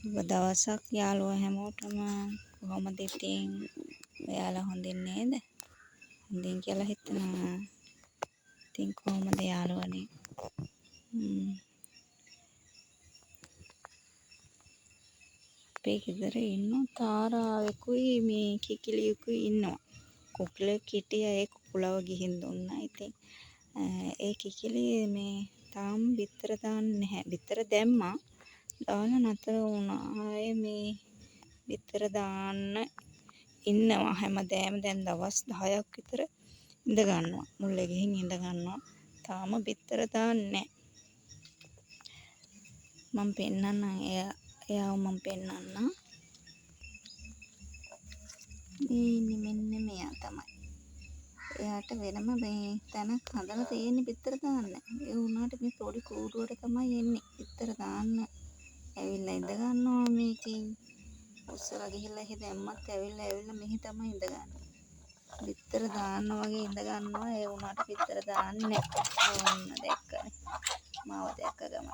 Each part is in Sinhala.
ඔබ දවසක් යාළුවෝ හැමෝටම කොහොමද ඉතින් ඔයාලා හොඳින් නේද? හොඳින් කියලා හිතනවා. ඉතින් කොහොමද යාළුවනේ? අපේ ගෙදර ඉන්න තාරාවෙකුයි මේ කිකිලියකුයි ඉන්නවා. කුකුලෙක් හිටියා ඒ කුකුලව ගිහින් දුන්නා. ඉතින් ඒ කිකිලිය මේ තාම බිත්තර දාන්නේ නැහැ. බිත්තර දැම්මා. දාලා නතර වුණා. ආයේ මේ බිත්තර දාන්න ඉන්නවා. හැමදාම දැන් දවස් 10ක් විතර ඉඳ ගන්නවා. මුල්ලේ ගිහින් ඉඳ ගන්නවා. තාම බිත්තර දාන්නේ නැහැ. මම පෙන්නන්නම් එයාව මම පෙන්නන්නම්. මෙන්න මෙයා තමයි. එයාට වෙනම මේ තැනක් හදලා තියෙන්නේ බිත්තර දාන්න. ඒ වුණාට මේ පොඩි කූඩුවට තමයි එන්නේ. බිත්තර දාන්න ඇවිල්ලා ඉඳ ගන්නවා මේකෙන්. උස්සලා ගිහිල්ලා එහෙ දැම්මත් ඇවිල්ලා මෙහි තමයි ඉඳ ගන්න. බිත්තර දාන්න වගේ ඉඳ ගන්නවා. ඒ වුණාට බිත්තර දාන්නේ නැහැ. ඕන්න දැක්කනේ. මාව දැක්ක ගමන්.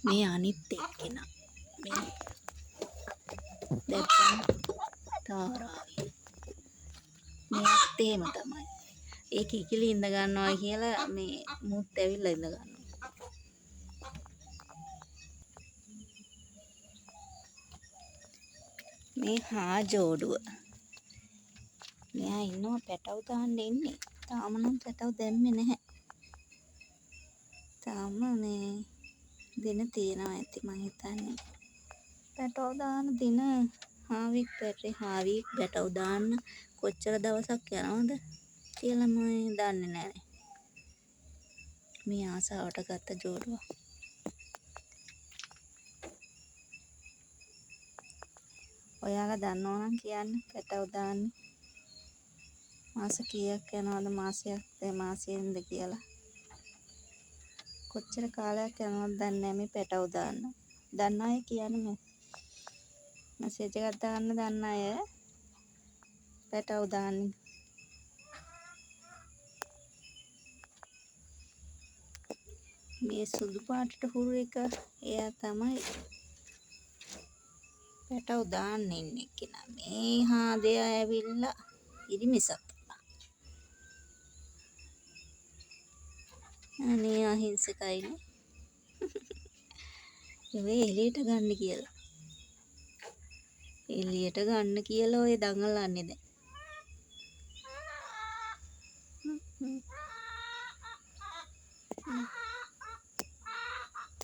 මේ අනිත් එක්කෙනා. මේ දැක්කම තාරාවේ. මේත් එහෙම තමයි. ඒ කිකිලි ඉඳ ගන්නවා කියලා මේ මුත් ඇවිල්ලා ඉඳ ගන්නවා. මේ හා ජෝඩුව. මෙයා ඉන්නවා පැටව දාන්න ඉන්නේ. තාම නම් පැටව දැම්මේ නැහැ. තාම මේ දින තියනවා ඇති මං හිතන්නේ. පැටව දාන දින හාවික් පැටව දාන්න කොච්චර දවසක් යනවද කියලා මම දන්නේ නැහැ. මේ ආසාවට ගත්ත ජෝඩුව. ඔයාලා දන්නවනම් කියන්න පැටව දාන්න මාස කීයක් යනවද මාසයෙන්ද කියලා. කොච්චර කාලයක් යනවද දන්නේ නැහැ මේ පැටව දාන්න. දන්න අය කියන්න මෙසේජ් එකක් දාන්න දන්න අය පැටව දාන්න. මේ සුදු පාටට හුරු එක එයා තමයි පැටව දාන්න ඉන්නේ කෙනා. මේ හාදේ ඇවිල්ලා ඉරිමිසත්. අනේ අහිංසකයිනේ. ඒ එළියට ගන්න කියලා. එළියට ගන්න කියලා ඔය දඟලන්නේ දැන්.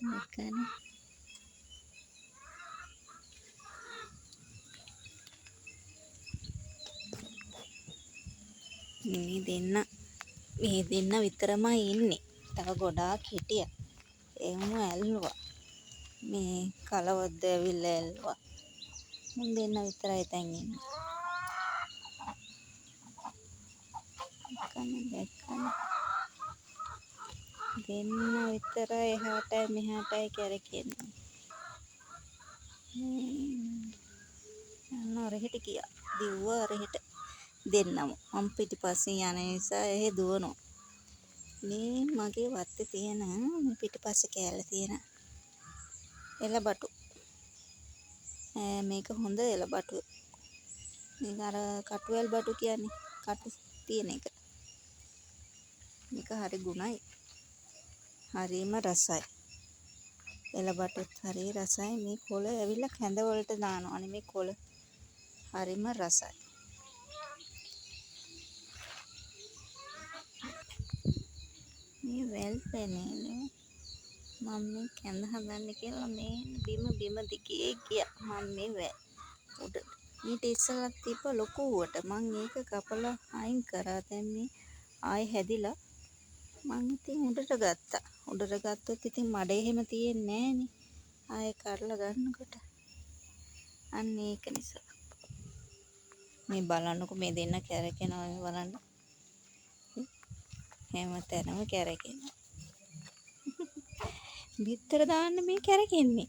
නැකනේ. මේ දෙන්න විතරමයි ඉන්නේ. තව ගොඩාක් හිටියා. එමුම ඇල්ලුවා. මේ කලවද්ද ඇවිල්ලා ඇල්ලුවා. මුන් දෙන්න විතරයි දැන් ඉන්නේ. දැක්කනේ. දෙන්න විතරයි එහාටයි මෙහාටයි කැරකෙන්නේ. අර හෙට ගියා. දිව්වා අර හෙට දෙන්නම. මම පිටිපස්සෙන් යන නිසා එහෙ දුවනවා. මේ මගේ වත්තේ තියෙන මේ පිටිපස්සේ කෑල්ල තියෙන එළබටු. මේක හොඳ එළබටු. මේක අර කටුවැල් බටු කියන්නේ කටු තියෙන එක. මේක හරි ගුණයි. හරිම රසයි. එළබටුත් හරි රසයි. මේ කොළ ඇවිල්ලා කැඳ වලට දානවා. අනේ මේ කොළ හරිම රසයි. මේ වැල් පැනේනේ මම මේ කැඳ හදන්න කියලා මේ බිම දිගේ ගියා. මම මේ වැල් උඩ ඊට ඉස්සෙල්ලා තිබ්බ ලොකුවට මං ඒක කපලා අයින් කරා. දැන් මේ ආයෙ හැදිලා මං ඉතින් උඩට ගත්තා. උඩට ගත්තොත් ඉතින් මඩ එහෙම තියෙන්නේ නැහනේ. ආයෙ කඩලා ගන්නකොට අන්න ඒක නිසා මේ බලන්නකෝ මේ දෙන්න කැරකෙනවා මේ බලන්න. හැම තැනම කැරකෙනවා. බිත්තර දාන්න මේ කැරකෙන්නේ.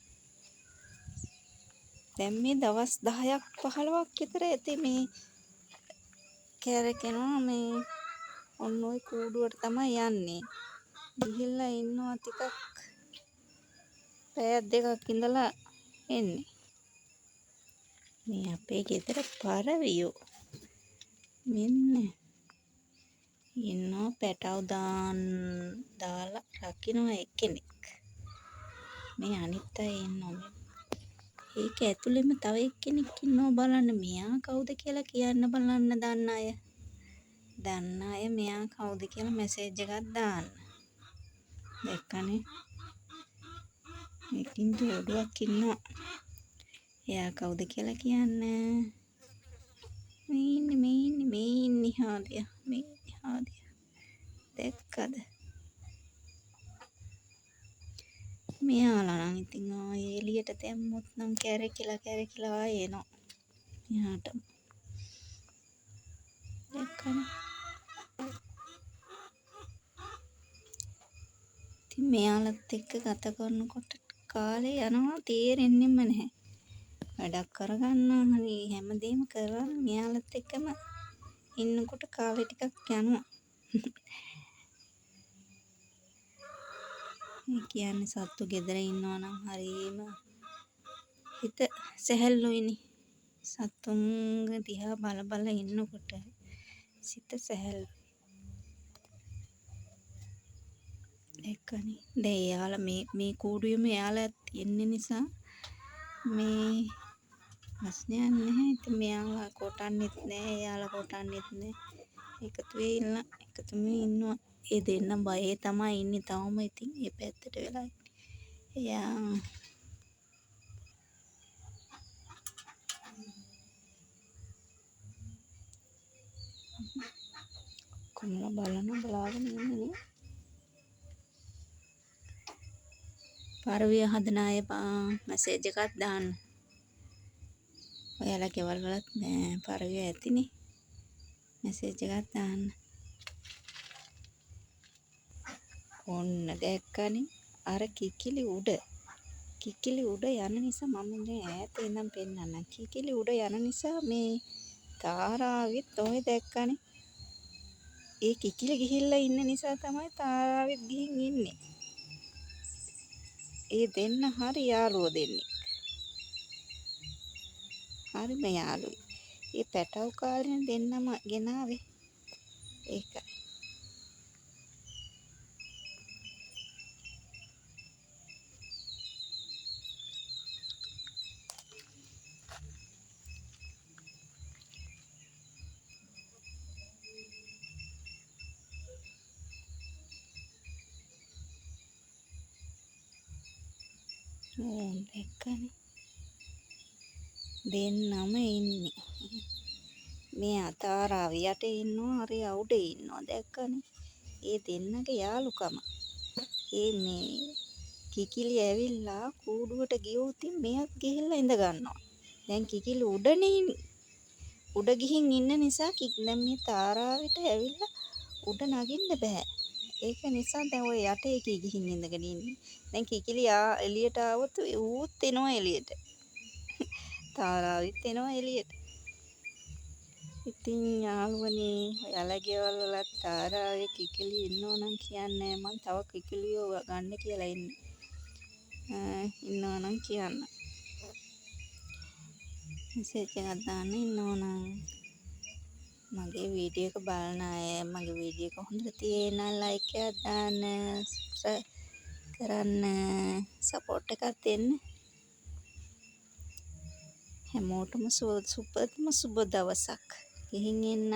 දැන් මේ දවස් 10ක් 15ක් විතර ඇති මේ කැරකෙනවා. මේ ඔන්න ඔය කූඩුවට තමයි යන්නේ. ගිහිල්ලා ඉන්නවා ටිකක් පැය දෙකක් ඉඳලා එන්නේ. මේ අපේ ගෙදර පරවියෝ මෙන්න ඉන්නවා පැටව දාලා රකින්න එක්කෙනෙක්. මේ අනිත් අය ඉන්නවා. ඒක ඇතුළෙම තව එක්කෙනෙක් ඉන්නවා බලන්න. මෙයා කවුද කියලා කියන්න බලන්න දන්න අය. දන්න අය මෙයා කවුද කියලා මැසේජ් එකක් දාන්න. දැක්කනේ. ඉතින් ජෝඩුවක් ඉන්නවා. එයා කවුද කියලා කියන්න. මේ ඉන්නේ හාදියා. දැක්කද? මෙයාලා නම් ඉතින් ආයේ එළියට දැම්මොත් නම් කැරකිලා ආයේ එනවා. එහාට. දැක්කනේ. ඉතින් මෙයාලත් එක්ක ගත කරනකොට කාලේ යනවා තේරෙන්නෙම නැහැ. වැඩක් කරගන්නවා හරි හැමදේම කරන් මෙයාලත් එක්කම ඉන්නකොට කාලේ ටිකක් යනවා. මේ කියන්නේ සත්තු ගෙදර ඉන්නවා නම් හරිම හිත සැහැල්ලුයිනේ. සත්තුන්ගේ දිහා බල ඉන්නකොට සිත සැහැල්ලු. ඒකනේ. දැන් එයාලා මේ කූඩුවේම එයාලා ඉන්න නිසා මේ ප්‍රශ්නයක් නැහැ. ඉතින් මෙයාලා කොටන්නෙත් නැහැ. එයාලා කොටන්නෙත් නැහැ. එකතුම ඉන්නවා. ඒ දෙන්න බයේ තමයි ඉන්නේ තාම. ඉතින් මේ පැත්තට වෙලා ඉන්නේ. එයා කොහොම බලාගෙන ඉන්නේ. පරවිය හදන අය මැසේජ් එකක් දාන්න. ඔයාලා ගෙවල් වලත් පරවිය ඇතිනේ. මැසේජ් එකක් දාන්න. ඔන්න දැක්කනේ. අර කිකිලි උඩ යන නිසා මම දැන් ඈත ඉඳන් පෙන්නන්න. කිකිලි උඩ යන නිසා මේ තාරාවෙත් ඔය දැක්කනේ. ඒ කිකිලි ගිහිල්ලා ඉන්න නිසා තමයි තාරාවෙත් ගිහින් ඉන්නේ. ඒ දෙන්න හරි යාළුවෝ දෙන්නේ. හරිම යාළුවෝ. ඒ පැටව කාලේ දෙන්නම ගෙනාවේ. ඒකයි. දැක්කනේ. දෙන්නම ඉන්නේ. මෙයා තාරාව යට ඉන්නවා. හරි උඩ ඉන්නවා. දැක්කනේ. ඒ දෙන්නගේ යාළුකම. ඒ මේ කිකිලි ඇවිල්ලා කූඩුවට ගියොත් මෙයත් ගිහිල්ලා ඉඳ ගන්නවා. දැන් කිකිලි උඩනේ උඩ ගිහින් ඉන්න නිසා දැන් මේ තාරාවට ඇවිල්ලා උඩ නගින්න බෑ. ඒක නිසා දැන් ඔය යට එකේ ගිහින් ඉඳගෙන ඉන්නේ. දැන් කිකිලි එළියට ආවොත් ඌත් එනවා එළියට. තාරාවෙත් එනවා එළියට. ඉතින් යාළුවනේ ඔයාලා ගෙවල් වලත් තාරාවේ කිකිලි ඉන්නවා නම් කියන්නේ මං තව කිකිලියෝ ගන්න කියලා ඉන්නවා නම් කියන්න. මෙසේජ් එකක් දාන්න ඉන්නවා නම් මගේ වීඩියෝ එක බලන අය මගේ වීඩියෝ එක හොඳට තියෙනවා ලයික් එකක් දාන්න සබ්ස්ක්‍රයිබ් කරන්න සපෝට් එකක් දෙන්න. හැමෝටම සුබ දවසක්. ගිහින් එන්න.